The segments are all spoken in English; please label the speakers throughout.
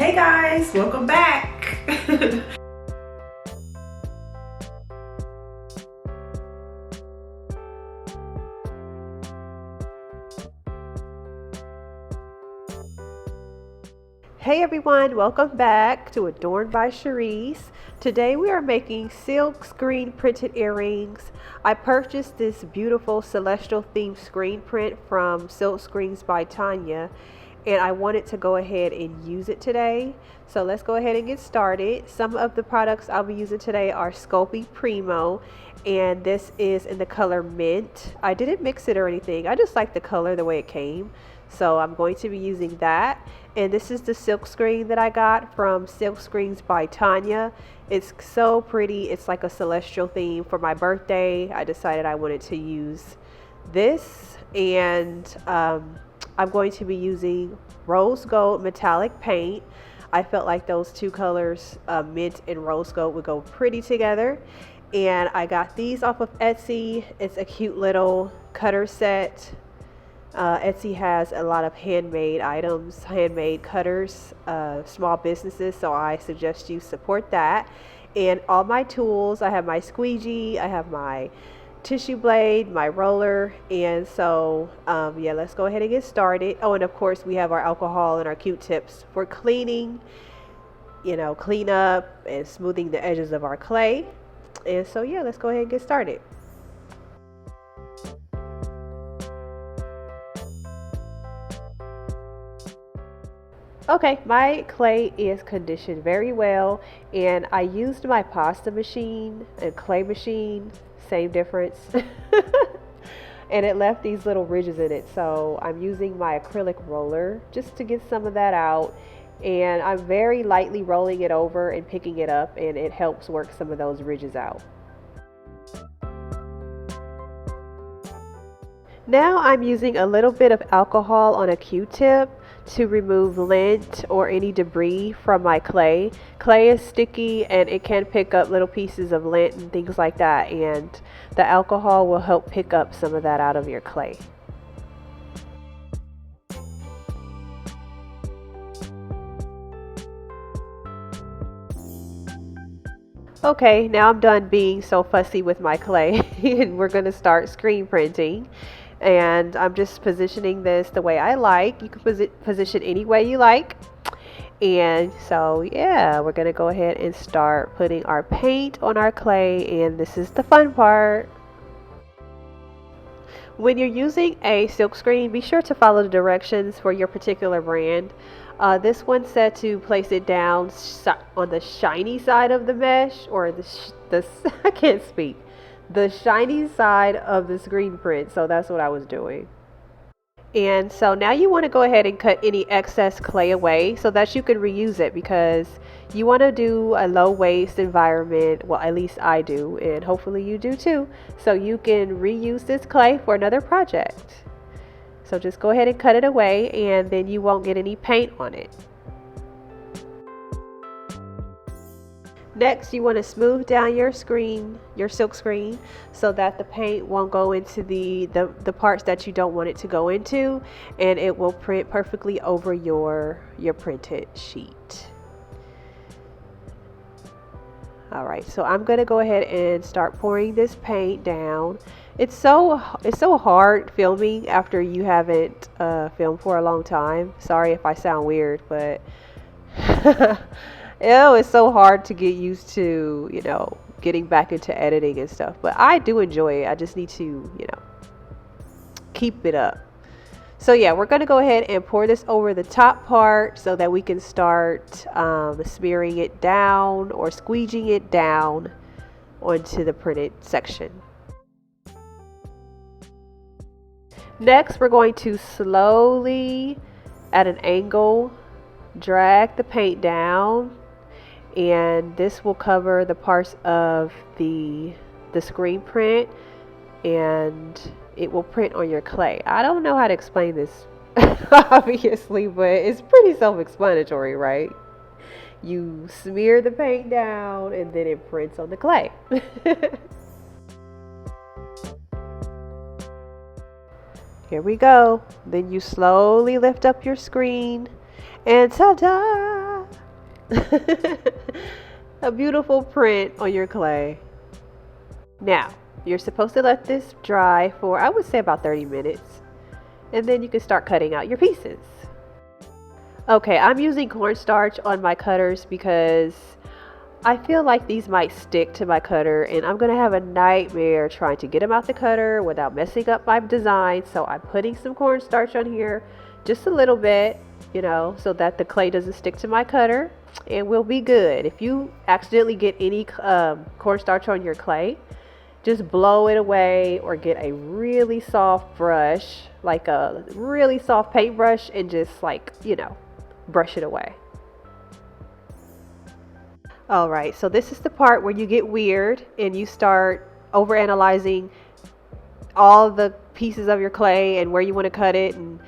Speaker 1: Hey guys, welcome back.
Speaker 2: Hey everyone, welcome back to Adorned by Cherice. Today we are making silk screen printed earrings. I purchased this beautiful celestial themed screen print from Silk Screens by Tanya, and I wanted to go ahead and use it today. So let's go ahead and get started. Some of the products I'll be using today are Sculpey Primo, and this is in the color mint. I didn't mix it or anything, I just like the color the way it came. So I'm going to be using that. And this is the silk screen that I got from Silk Screens by Tanya. It's so pretty. It's like a celestial theme. For my birthday, I decided I wanted to use this. And I'm going to be using rose gold metallic paint. I felt like those two colors, mint and rose gold, would go pretty together. And I got these off of Etsy. It's a cute little cutter set. Etsy has a lot of handmade items, handmade cutters, small businesses, so I suggest you support that. And all my tools, I have my squeegee, I have my tissue blade, my roller, and so yeah, let's go ahead and get started. Oh, and of course we have our alcohol and our Q-tips for cleaning, clean up and smoothing the edges of our clay. And so yeah, let's go ahead and get started. Okay, my clay is conditioned very well, and I used my pasta machine and clay machine, same difference. And it left these little ridges in it, so I'm using my acrylic roller just to get some of that out. And I'm very lightly rolling it over and picking it up, and it helps work some of those ridges out. Now I'm using a little bit of alcohol on a Q-tip to remove lint or any debris from my clay. Clay is sticky and it can pick up little pieces of lint and things like that, and the alcohol will help pick up some of that out of your clay. Okay, now I'm done being so fussy with my clay and we're going to start screen printing. And I'm just positioning this the way I like. You can position any way you like. And so yeah, we're gonna go ahead and start putting our paint on our clay, and this is the fun part. When you're using a silk screen, be sure to follow the directions for your particular brand. This one said to place it down on the shiny side of the mesh, or the I can't speak, the shiny side of the screen print, so that's what I was doing. And so now you want to go ahead and cut any excess clay away so that you can reuse it, because you want to do a low waste environment. Well, at least I do, and hopefully you do too, so you can reuse this clay for another project. So just go ahead and cut it away, and then you won't get any paint on it. Next, you want to smooth down your silk screen, so that the paint won't go into the parts that you don't want it to go into, and it will print perfectly over your printed sheet. All right, so I'm going to go ahead and start pouring this paint down. It's so hard filming after you haven't filmed for a long time. Sorry if I sound weird, but it's so hard to get used to, getting back into editing and stuff. But I do enjoy it. I just need to, keep it up. So yeah, we're going to go ahead and pour this over the top part so that we can start smearing it down or squeegeeing it down onto the printed section. Next, we're going to slowly, at an angle, drag the paint down, and this will cover the parts of the screen print, and it will print on your clay. I don't know how to explain this obviously, but it's pretty self-explanatory, right? You smear the paint down and then it prints on the clay. Here we go. Then you slowly lift up your screen, and ta-da! A beautiful print on your clay. Now, you're supposed to let this dry for, I would say, about 30 minutes. And then you can start cutting out your pieces. Okay, I'm using cornstarch on my cutters because I feel like these might stick to my cutter and I'm going to have a nightmare trying to get them out the cutter without messing up my design. So I'm putting some cornstarch on here, just a little bit, so that the clay doesn't stick to my cutter, and we'll be good. If you accidentally get any cornstarch on your clay, just blow it away or get a really soft brush, like a really soft paintbrush, and just brush it away. Alright, so this is the part where you get weird and you start overanalyzing all the pieces of your clay and where you want to cut it, and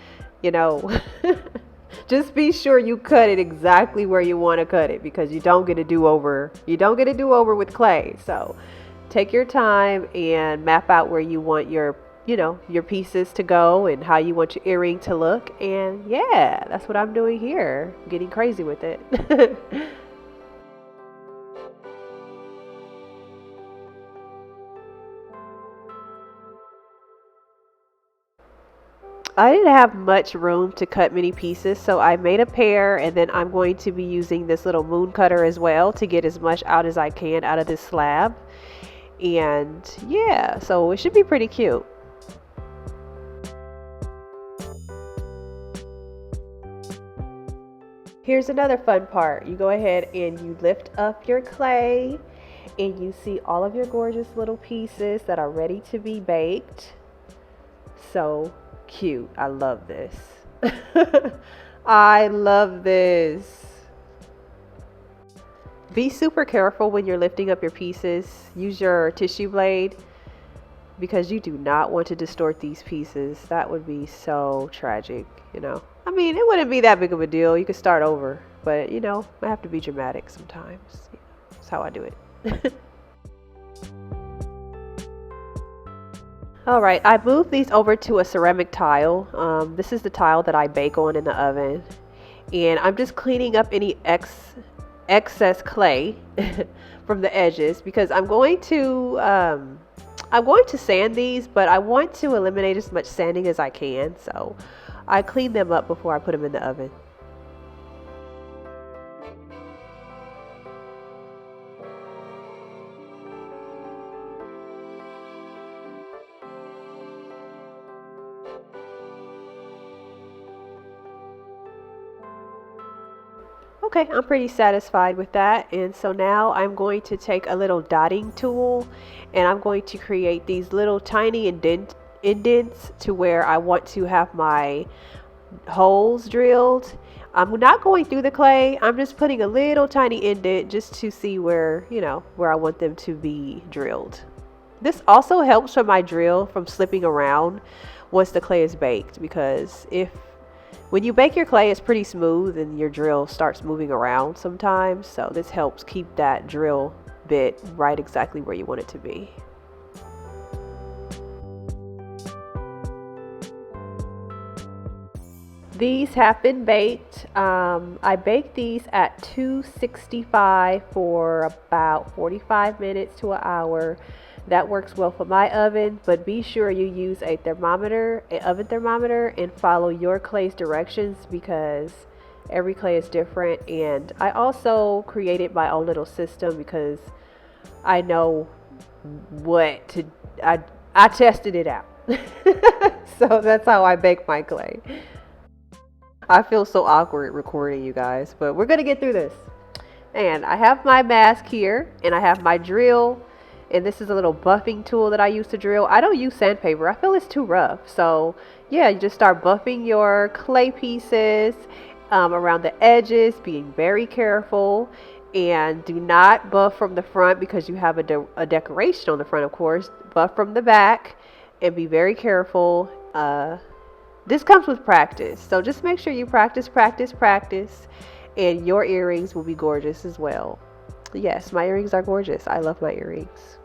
Speaker 2: just be sure you cut it exactly where you want to cut it, because you don't get a do-over. You don't get a do-over with clay. So take your time and map out where you want your pieces to go and how you want your earring to look. And yeah, that's what I'm doing here. I'm getting crazy with it. I didn't have much room to cut many pieces, so I made a pair, and then I'm going to be using this little moon cutter as well to get as much out as I can out of this slab. And yeah, so it should be pretty cute. Here's another fun part. You go ahead and you lift up your clay and you see all of your gorgeous little pieces that are ready to be baked. So cute. I love this. I love this. Be super careful when you're lifting up your pieces. Use your tissue blade, because you do not want to distort these pieces. That would be so tragic, I mean, it wouldn't be that big of a deal. You could start over, but I have to be dramatic sometimes. That's how I do it. Alright, I moved these over to a ceramic tile. This is the tile that I bake on in the oven. And I'm just cleaning up any excess clay from the edges, because I'm going to sand these, but I want to eliminate as much sanding as I can. So I clean them up before I put them in the oven. Okay, I'm pretty satisfied with that, and so now I'm going to take a little dotting tool and I'm going to create these little tiny indents to where I want to have my holes drilled. I'm not going through the clay. I'm just putting a little tiny indent just to see where, where I want them to be drilled. This also helps for my drill from slipping around once the clay is baked, because when you bake your clay, it's pretty smooth and your drill starts moving around sometimes. So this helps keep that drill bit right exactly where you want it to be. These have been baked. I baked these at 265 for about 45 minutes to an hour. That works well for my oven, but be sure you use an oven thermometer, and follow your clay's directions, because every clay is different. And I also created my own little system because I know what to, I tested it out. So that's how I bake my clay. I feel so awkward recording, you guys, but we're gonna get through this. And I have my mask here, and I have my drill. And this is a little buffing tool that I use to drill. I don't use sandpaper. I feel it's too rough. So yeah, you just start buffing your clay pieces around the edges, being very careful. And do not buff from the front, because you have a decoration on the front, of course. Buff from the back and be very careful. This comes with practice. So just make sure you practice, and your earrings will be gorgeous as well. Yes, my earrings are gorgeous. I love my earrings.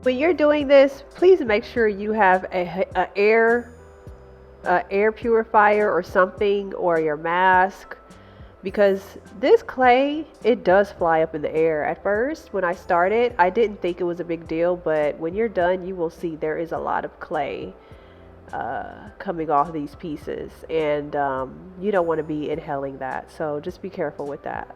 Speaker 2: When you're doing this, please make sure you have a air purifier or something, or your mask, because this clay, it does fly up in the air. At first, when I started, I didn't think it was a big deal, but when you're done, you will see there is a lot of clay coming off these pieces, and you don't want to be inhaling that, so just be careful with that.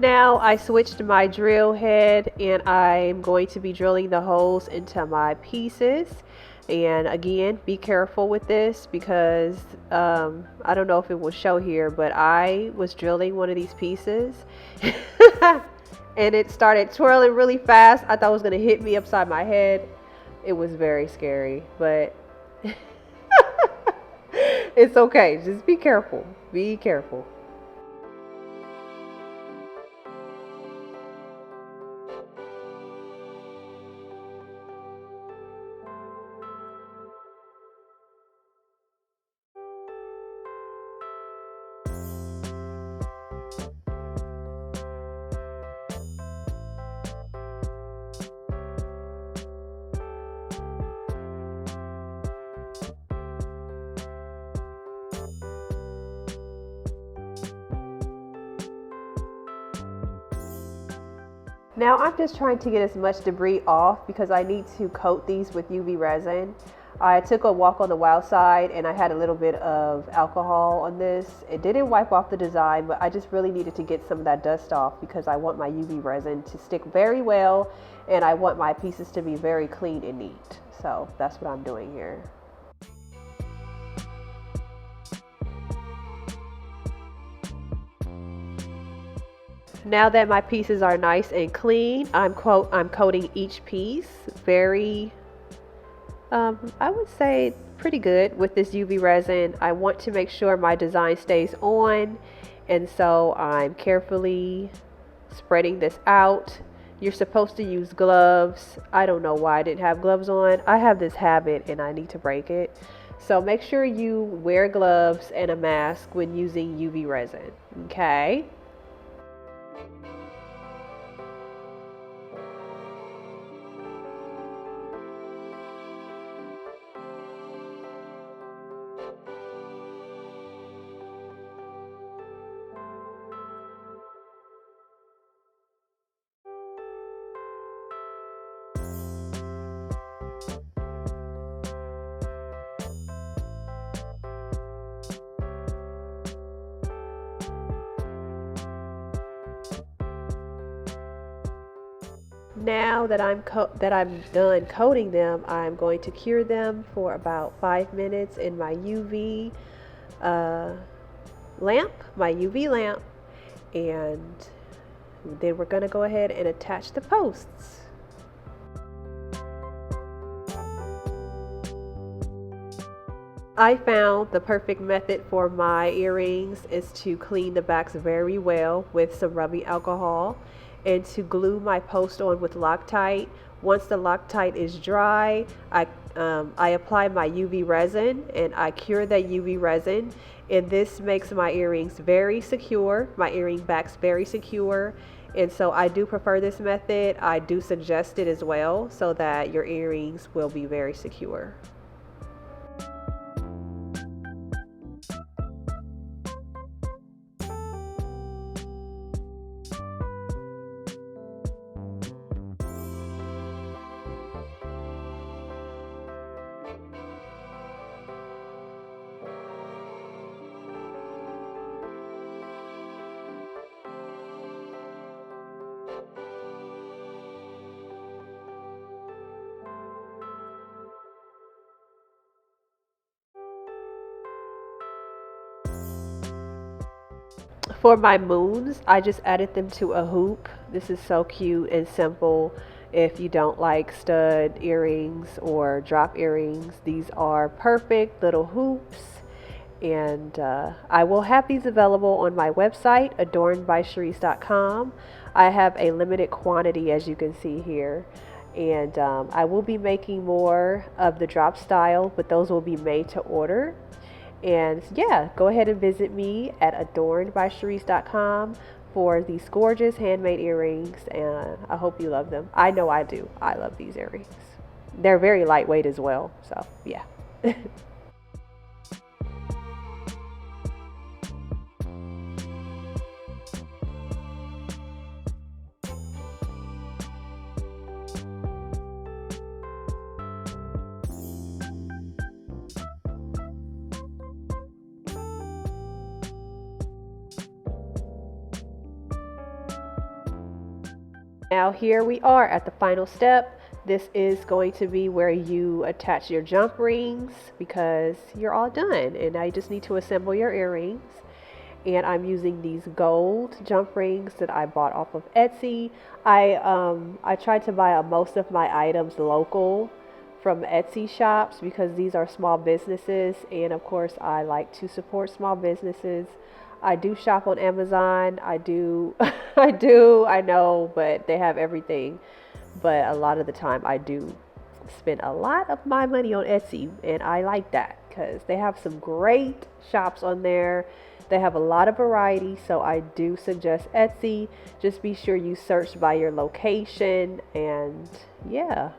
Speaker 2: Now I switched my drill head and I'm going to be drilling the holes into my pieces. And again, be careful with this because I don't know if it will show here, but I was drilling one of these pieces and it started twirling really fast. I thought it was going to hit me upside my head. It was very scary, but it's okay. Just be careful. Be careful. Now I'm just trying to get as much debris off because I need to coat these with UV resin. I took a walk on the wild side and I had a little bit of alcohol on this. It didn't wipe off the design, but I just really needed to get some of that dust off because I want my UV resin to stick very well and I want my pieces to be very clean and neat. So that's what I'm doing here. Now that my pieces are nice and clean, I'm coating each piece very, I would say pretty good with this UV resin. I want to make sure my design stays on, and so I'm carefully spreading this out. You're supposed to use gloves. I don't know why I didn't have gloves on. I have this habit and I need to break it. So make sure you wear gloves and a mask when using UV resin, okay? Now that I'm done coating them, I'm going to cure them for about 5 minutes in my UV lamp, and then we're going to go ahead and attach the posts. I found the perfect method for my earrings is to clean the backs very well with some rubbing alcohol and to glue my post on with Loctite. Once the Loctite is dry, I apply my UV resin and I cure that UV resin, and this makes my earrings very secure, my earring backs very secure, and so I do prefer this method. I do suggest it as well so that your earrings will be very secure. For my moons, I just added them to a hoop. This is so cute and simple. If you don't like stud earrings or drop earrings, these are perfect little hoops. And I will have these available on my website, adornedbycherice.com. I have a limited quantity, as you can see here. And I will be making more of the drop style, but those will be made to order. And yeah, go ahead and visit me at adornedbycherice.com for these gorgeous handmade earrings, and I hope you love them. I know I do. I love these earrings. They're very lightweight as well, so yeah. Now here we are at the final step. This is going to be where you attach your jump rings because you're all done, and now you just need to assemble your earrings. And I'm using these gold jump rings that I bought off of Etsy. I tried to buy most of my items local from Etsy shops because these are small businesses, and of course I like to support small businesses. I do shop on Amazon. I do, I know, but they have everything. But a lot of the time I do spend a lot of my money on Etsy, and I like that because they have some great shops on there. They have a lot of variety, so I do suggest Etsy. Just be sure you search by your location, and yeah.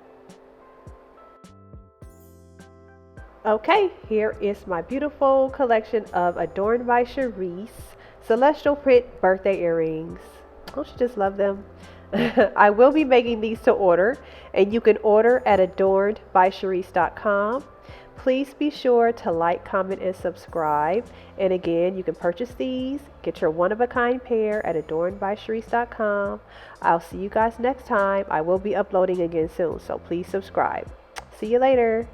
Speaker 2: Okay, here is my beautiful collection of Adorned by Cherice celestial print birthday earrings. Don't you just love them? I will be making these to order, and you can order at adornedbycherice.com. Please be sure to like, comment, and subscribe. And again, you can purchase these, get your one-of-a-kind pair at adornedbycherice.com. I'll see you guys next time. I will be uploading again soon, so please subscribe. See you later.